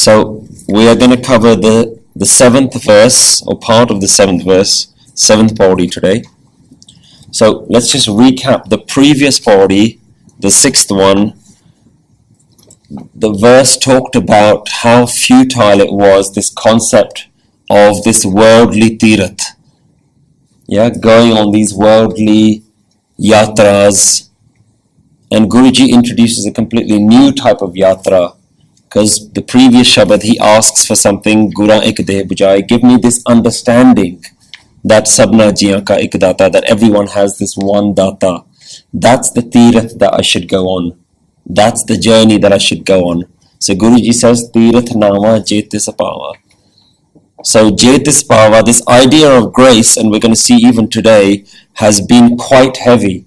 So we are going to cover the 7th verse, or part of the 7th verse, 7th Pauri today. So let's just recap the previous Pauri, the 6th one. The verse talked about how futile it was, this concept of this worldly tirath. Yeah, going on these worldly yatras. And Guruji introduces a completely new type of yatra. Because the previous Shabad, he asks for something, Gura ek de bujai, give me this understanding that sabna jiyan ka ek data, that everyone has this one data. That's the tirath that I should go on. That's the journey that I should go on. So Guruji says, tirath nama jetis pava. So jetis pava, this idea of grace, and we're going to see even today, has been quite heavy.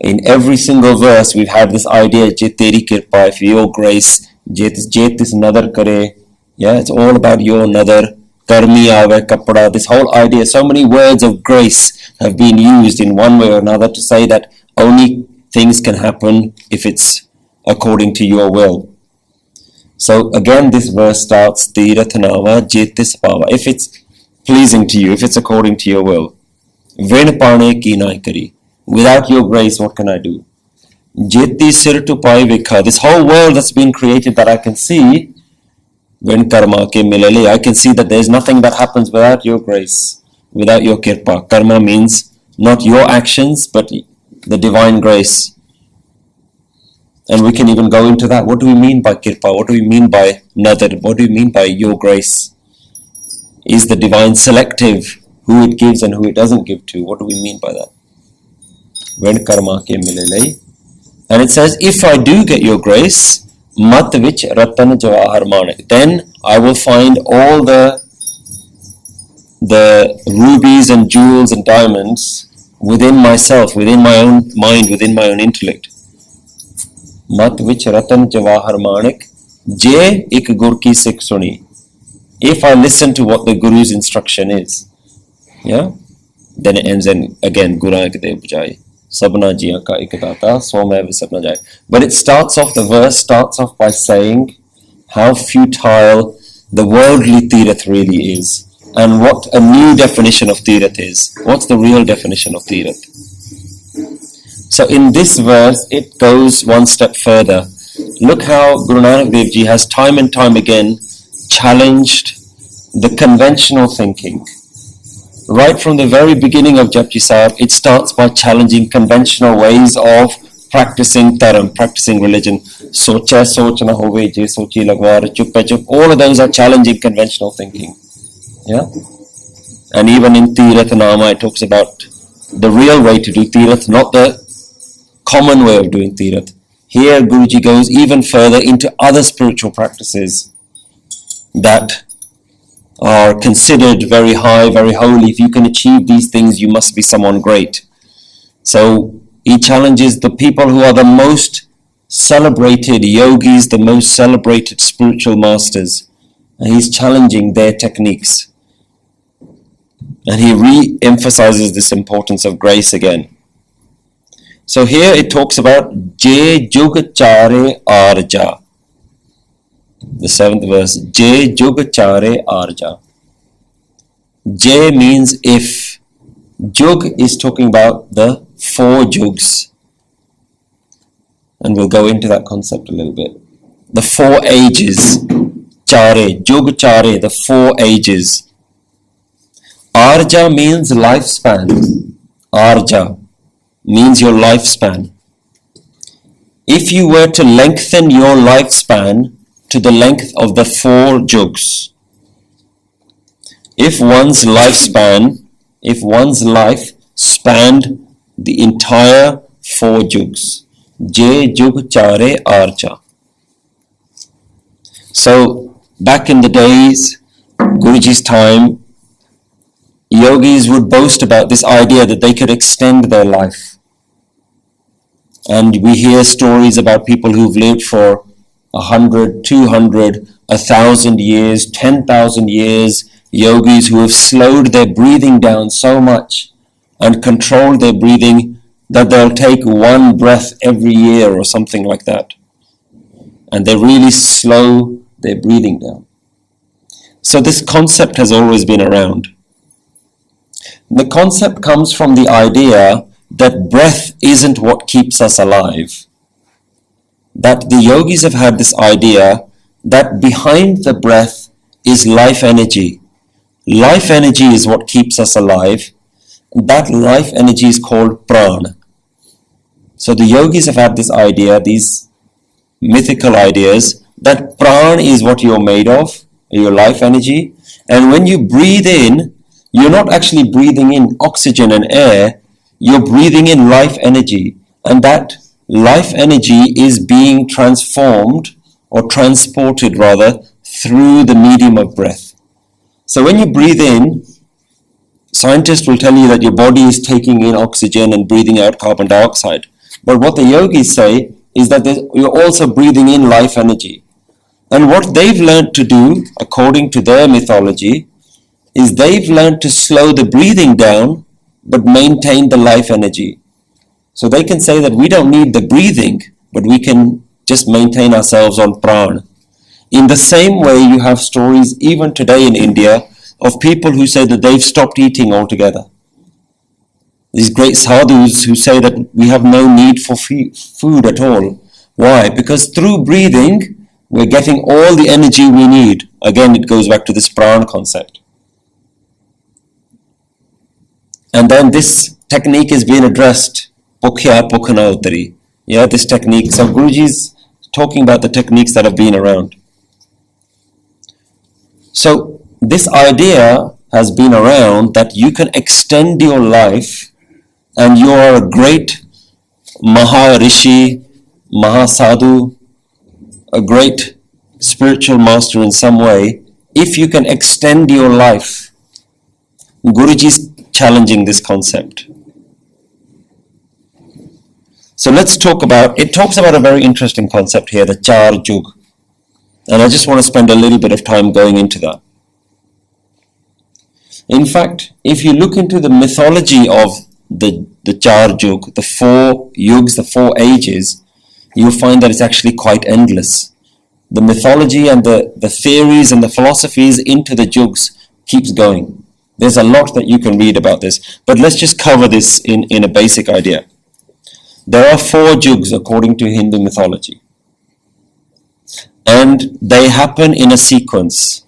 In every single verse, we've had this idea, je teri kirpa, if your grace, jetis nadar kare. Yeah, it's all about your nadar. Karmi aave kapda. This whole idea, so many words of grace have been used in one way or another to say that only things can happen if it's according to your will. So again, this verse starts, Tirathanava jetis pava. If it's pleasing to you, if it's according to your will. Ven pane ki nai kari. Without your grace, what can I do? Jeti sir to pai vikha. This whole world that's been created that I can see, when karma ke milale, I can see that there's nothing that happens without your grace, without your kirpa. Karma means not your actions, but the divine grace. And we can even go into that. What do we mean by kirpa? What do we mean by nadar? What do we mean by your grace? Is the divine selective, who it gives and who it doesn't give to? What do we mean by that? When karma ke milale. And it says, if I do get your grace, mat vich ratan jawahar manik, then I will find all the rubies and jewels and diamonds within myself, within my own mind, within my own intellect. Mat vich ratan jawahar manik, je ik gur ki sikh suni. If I listen to what the Guru's instruction is, yeah, then it ends in again, Gura ek de bujai. Sabna jiyan ka ek data, so main sabna jai. But it starts off, the verse starts off by saying how futile the worldly tirath really is, and what a new definition of tirath is. What's the real definition of tirath? So in this verse, it goes one step further. Look how Guru Nanak Dev Ji has time and time again challenged the conventional thinking. Right from the very beginning of Japji Sahib, it starts by challenging conventional ways of practicing dharam, practicing religion. Socha soch na hove, je sochi lagwar, chup pe chup. All of those are challenging conventional thinking. Yeah? And even in Tirath Nama, it talks about the real way to do Tirath, not the common way of doing Tirath. Here, Guruji goes even further into other spiritual practices that are considered very high, very holy. If you can achieve these things, you must be someone great. So he challenges the people who are the most celebrated yogis, the most celebrated spiritual masters, and he's challenging their techniques. And he re-emphasizes this importance of grace again. So here it talks about Je Jug Chare Arja. The 7th verse, Je Jug Chare Arja. Je means if. Jug is talking about the 4 jugs. And we'll go into that concept a little bit. The 4 ages. Chare, Jug Chare, the 4 ages. Arja means lifespan. Arja means your lifespan. If you were to lengthen your lifespan to the length of the 4 jugs. If one's life spanned the entire 4 jugs. Je jug chare archa. So back in the days, Guruji's time, yogis would boast about this idea that they could extend their life. And we hear stories about people who've lived for 100, 200, 1,000 years, 10,000 years, yogis who have slowed their breathing down so much and controlled their breathing that they'll take 1 breath every year or something like that. And they really slow their breathing down. So this concept has always been around. The concept comes from the idea that breath isn't what keeps us alive. That the yogis have had this idea that behind the breath is life energy. Life energy is what keeps us alive. That life energy is called prana. So the yogis have had this idea, these mythical ideas, that prana is what you're made of, your life energy. And when you breathe in, you're not actually breathing in oxygen and air, you're breathing in life energy. And that life energy is being transformed, or transported rather, through the medium of breath. So when you breathe in, scientists will tell you that your body is taking in oxygen and breathing out carbon dioxide. But what the yogis say is that you're also breathing in life energy. And what they've learned to do, according to their mythology, is they've learned to slow the breathing down, but maintain the life energy. So they can say that we don't need the breathing, but we can just maintain ourselves on prana. In the same way, you have stories even today in India of people who say that they've stopped eating altogether. These great sadhus who say that we have no need for food at all. Why? Because through breathing, we're getting all the energy we need. Again, it goes back to this prana concept. And then this technique is being addressed, Pukhya Pukhana Uttari. Yeah, this technique. So Guruji's talking about the techniques that have been around. So this idea has been around that you can extend your life and you are a great Maharishi, Mahasadhu, a great spiritual master in some way, if you can extend your life. Guruji's challenging this concept. So let's talk about, it talks about a very interesting concept here, the Char Jug. And I just want to spend a little bit of time going into that. In fact, if you look into the mythology of the Char Jug, the 4 yugs, the 4 ages, you'll find that it's actually quite endless. The mythology and the theories and the philosophies into the jugs keeps going. There's a lot that you can read about this, but let's just cover this in a basic idea. There are 4 jugs according to Hindu mythology, and they happen in a sequence.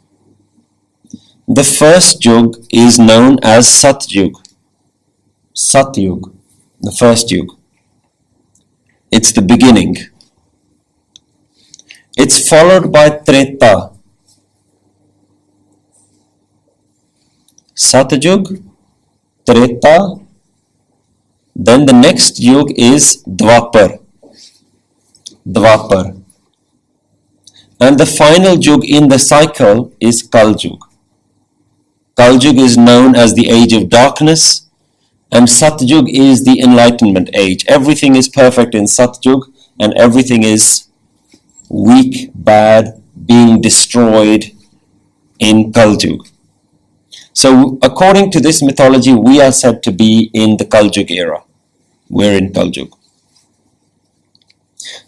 The first jug is known as Satyug. Satyug, the first jug. It's the beginning. It's followed by Treta. Satyug, Treta, then the next yug is Dwapar. Dwapar. And the final yug in the cycle is Kaljug. Kaljug is known as the age of darkness, and Satyug is the enlightenment age. Everything is perfect in Satyug, and everything is weak, bad, being destroyed in Kaljug. So according to this mythology, we are said to be in the Kaljug era. We're in Kaljug.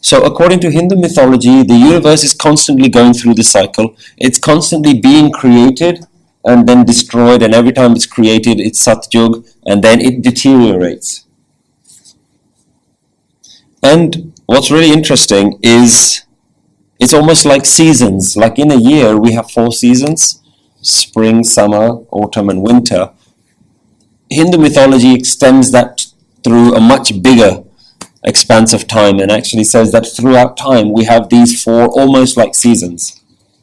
So according to Hindu mythology, the universe is constantly going through the cycle. It's constantly being created and then destroyed, and every time it's created, it's Satyug, and then it deteriorates. And what's really interesting is it's almost like seasons. Like in a year, we have 4 seasons: spring, summer, autumn, and winter. Hindu mythology extends that through a much bigger expanse of time, and actually says that throughout time we have these 4 almost like seasons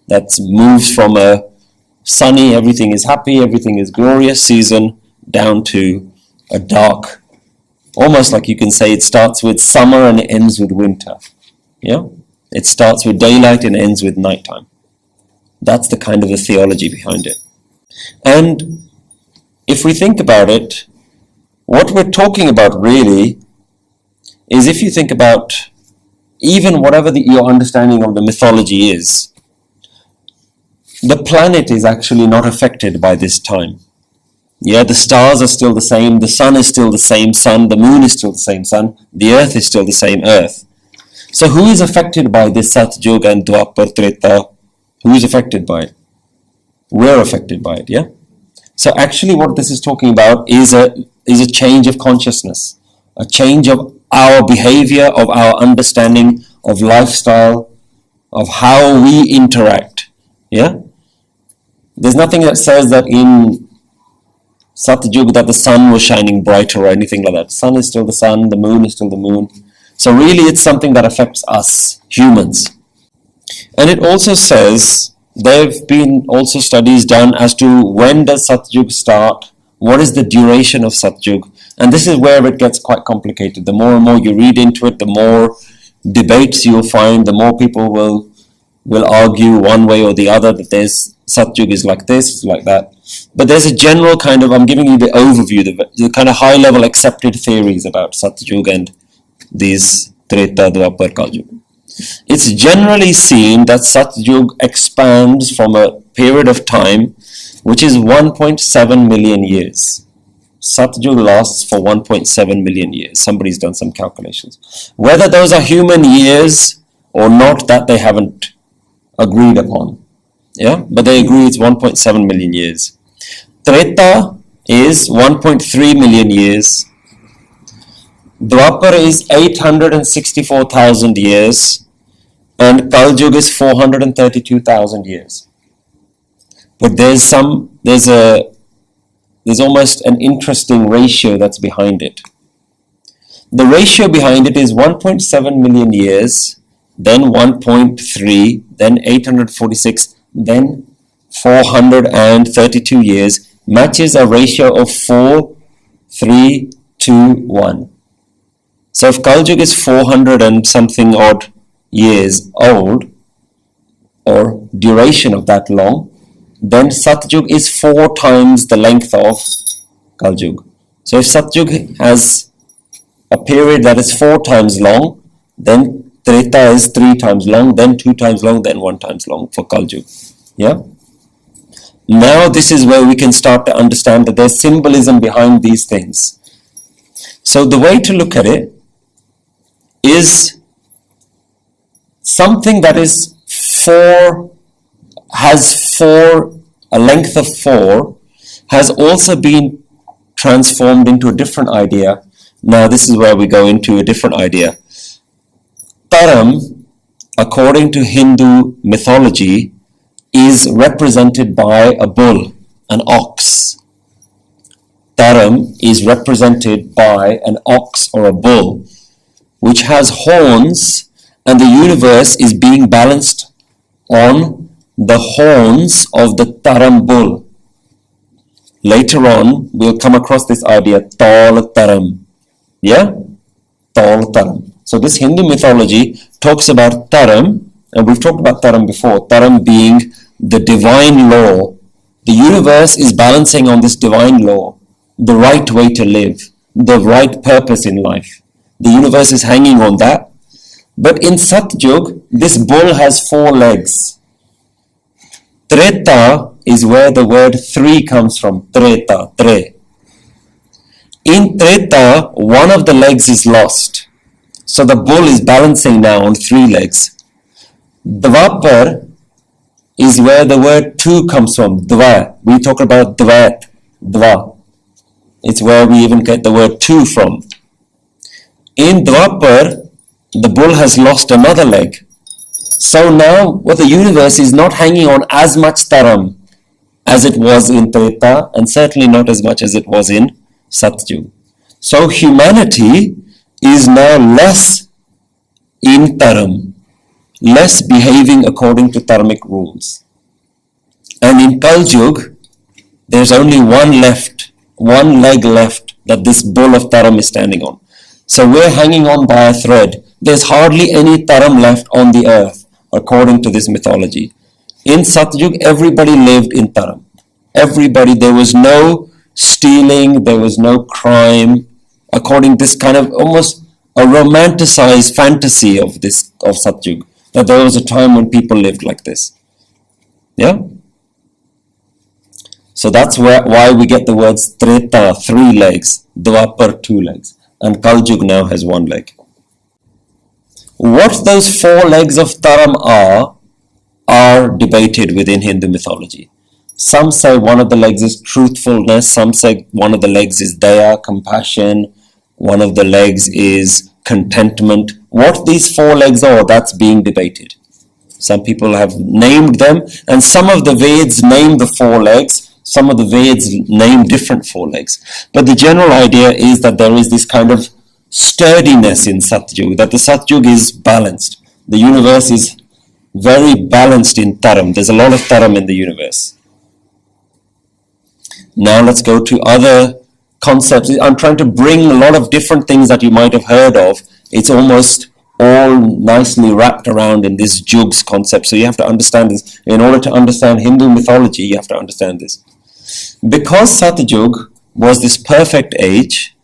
that moves from a sunny, everything is happy, everything is glorious season, down to a dark, almost like you can say it starts with summer and it ends with winter. Yeah, it starts with daylight and ends with nighttime. That's the kind of the theology behind it. And if we think about it, what we're talking about really is, if you think about even whatever your understanding of the mythology is, the planet is actually not affected by this time. Yeah, the stars are still the same, the sun is still the same sun, the moon is still the same sun, the earth is still the same earth. So who is affected by this Satyug and Dwapar Treta? Who is affected by it? We're affected by it, yeah? So actually what this is talking about is a change of consciousness, a change of our behavior, of our understanding of lifestyle, of how we interact, yeah? There's nothing that says that in Satyug that the sun was shining brighter or anything like that. The sun is still the sun, the moon is still the moon. So really it's something that affects us, humans. And it also says, there have been also studies done as to when does Satyug start, what is the duration of Satyug, and this is where it gets quite complicated. The more and more you read into it, the more debates you'll find, the more people will argue one way or the other that there's Satyug is like this, it's like that. But there's a general kind of, I'm giving you the overview, the kind of high level accepted theories about Satyug and these Treta, Dwapar, Kalyug. It's generally seen that Satyug expands from a period of time which is 1.7 million years. Satyug lasts for 1.7 million years. Somebody's done some calculations. Whether those are human years or not, that they haven't agreed upon. Yeah, but they agree it's 1.7 million years. Treta is 1.3 million years. Dwapar is 864,000 years. And Kaljug is 432,000 years. But there's almost an interesting ratio that's behind it. The ratio behind it is 1.7 million years, then 1.3, then 846, then 432 years, matches a ratio of 4, 3, 2, 1. So if Kaljug is 400 and something odd years old, or duration of that long, then Satyug is 4 times the length of Kaljug. So if Satyug has a period that is 4 times long, then Treta is 3 times long, then 2 times long, then 1 times long for Kaljug. Yeah? Now this is where we can start to understand that there's symbolism behind these things. So the way to look at it is something that is 4, has 4, a length of 4, has also been transformed into a different idea. Now this is where we go into a different idea. Taram, according to Hindu mythology, is represented by a bull, an ox. Taram is represented by an ox or a bull, which has horns, and the universe is being balanced on the horns of the Taram bull. Later on, we'll come across this idea, Tal Taram. Yeah? Tal Taram. So this Hindu mythology talks about Taram, and we've talked about Taram before, Taram being the divine law. The universe is balancing on this divine law, the right way to live, the right purpose in life. The universe is hanging on that. But in Satyug, this bull has 4 legs. Treta is where the word 3 comes from. Treta, tre. In Treta, one of the legs is lost. So the bull is balancing now on 3 legs. Dwapar is where the word 2 comes from. Dva. We talk about Dvat. Dva. It's where we even get the word 2 from. In Dwapar, the bull has lost another leg. So now the universe is not hanging on as much Taram as it was in Treta, and certainly not as much as it was in Satyug. So humanity is now less in Taram, less behaving according to Tarmic rules. And in Kaljug, there's only one leg left that this bull of Taram is standing on. So we're hanging on by a thread. There's hardly any Taram left on the earth, according to this mythology. In Satyug, everybody lived in Taram. Everybody, there was no stealing, there was no crime, according to this kind of almost a romanticized fantasy of Satyug, that there was a time when people lived like this. Yeah? So that's why we get the words Treta, 3 legs, Dwapar, 2 legs, and Kaljug now has 1 leg. What those 4 legs of Taram are debated within Hindu mythology. Some say one of the legs is truthfulness, some say one of the legs is daya, compassion, one of the legs is contentment. What these four legs are, that's being debated. Some people have named them, and some of the Veds name the four legs, some of the Veds name different four legs. But the general idea is that there is this kind of sturdiness in Satyug, that the Satyug is balanced. The universe is very balanced in Taram. There's a lot of Taram in the universe. Now let's go to other concepts. I'm trying to bring a lot of different things that you might have heard of. It's almost all nicely wrapped around in this Jugs concept. So you have to understand this. In order to understand Hindu mythology, you have to understand this. Because Satyug was this perfect age,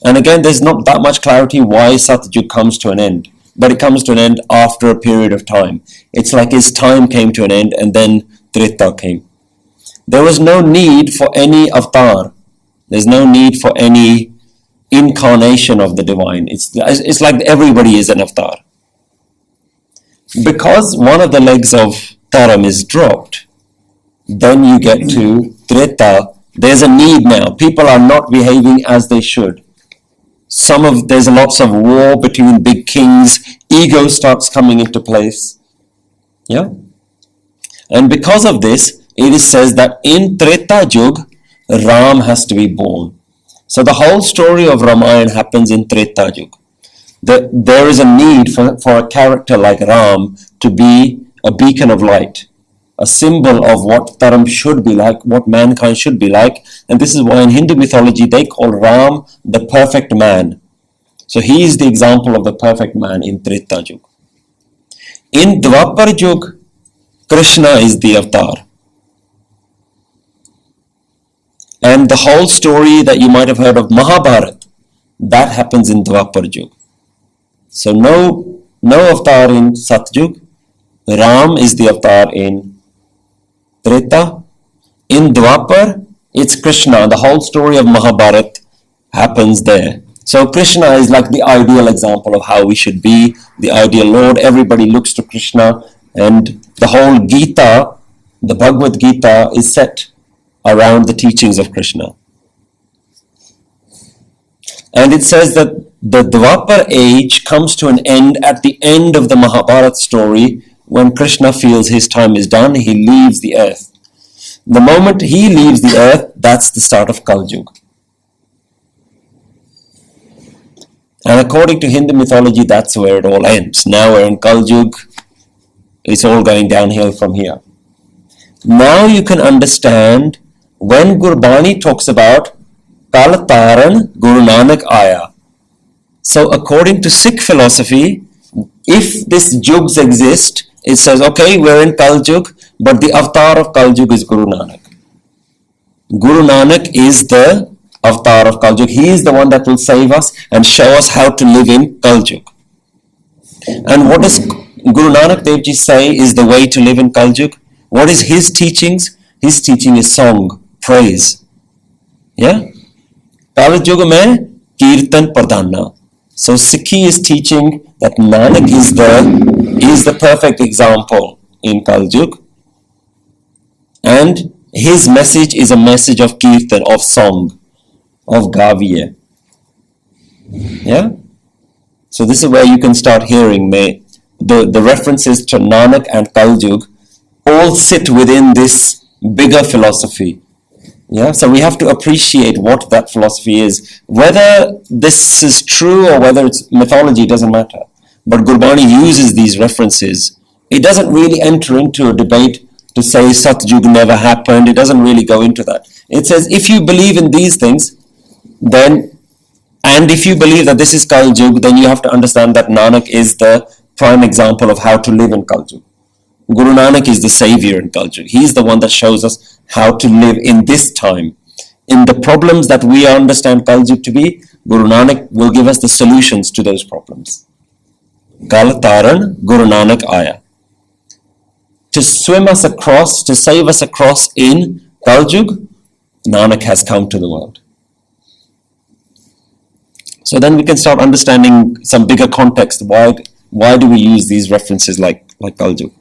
and again, there's not that much clarity why Satyug comes to an end. But it comes to an end after a period of time. It's like his time came to an end and then Treta came. There was no need for any avatar. There's no need for any incarnation of the divine. It's like everybody is an avatar. Because one of the legs of Taram is dropped, then you get to Treta. There's a need now. People are not behaving as they should. There's lots of war between big kings. Ego starts coming into place. Yeah? And because of this, it says that in Treta Yug, Ram has to be born. So the whole story of Ramayana happens in Treta Yug. There is a need for a character like Ram to be a beacon of light, a symbol of what Taram should be like, what mankind should be like. And this is why in Hindu mythology they call Ram the perfect man. So he is the example of the perfect man in Treta Yug. In Dwapar Yug, Krishna is the avatar. And the whole story that you might have heard of Mahabharata, that happens in Dwapar Yug. So no avatar in Satyug. Ram is the avatar in Treta. In Dwapar, it's Krishna. The whole story of Mahabharata happens there. So Krishna is like the ideal example of how we should be, the ideal Lord. Everybody looks to Krishna, and the whole Gita, the Bhagavad Gita, is set around the teachings of Krishna. And it says that the Dwapar age comes to an end at the end of the Mahabharata story. When Krishna feels his time is done, he leaves the earth. The moment he leaves the earth, that's the start of Kal Yuga. And according to Hindu mythology, that's where it all ends. Now we're in Kal Yuga. It's all going downhill from here. Now you can understand when Gurbani talks about Kal Taran Guru Nanak Aya. So according to Sikh philosophy, if this Yugs exist, it says, okay, we're in Kal Yuga, but the avatar of Kal Yuga is Guru Nanak. Guru Nanak is the avatar of Kal Yuga. He is the one that will save us and show us how to live in Kal Yuga. And what does Guru Nanak Dev Ji say is the way to live in Kal Yuga? What is his teachings? His teaching is song, praise. Yeah? Kal Yuga mein Kirtan Pradhana. So Sikhi is teaching that Nanak is the perfect example in Kal Yuga. And his message is a message of Kirtan, of song, of Gaviya. Yeah? So this is where you can start hearing the references to Nanak and Kal Yuga all sit within this bigger philosophy. Yeah, so we have to appreciate what that philosophy is. Whether this is true or whether it's mythology, doesn't matter. But Gurbani uses these references. It doesn't really enter into a debate to say Satyug never happened. It doesn't really go into that. It says if you believe in these things, then, and if you believe that this is Kal Yuga, then you have to understand that Nanak is the prime example of how to live in Kal Yuga. Guru Nanak is the savior in Kal Yuga. He's the one that shows us how to live in this time. In the problems that we understand Kal Yuga to be, Guru Nanak will give us the solutions to those problems. Kal Taran Guru Nanak Aya. To swim us across, to save us across in Kal Yuga, Nanak has come to the world. So then we can start understanding some bigger context. Why do we use these references like Kal Yuga?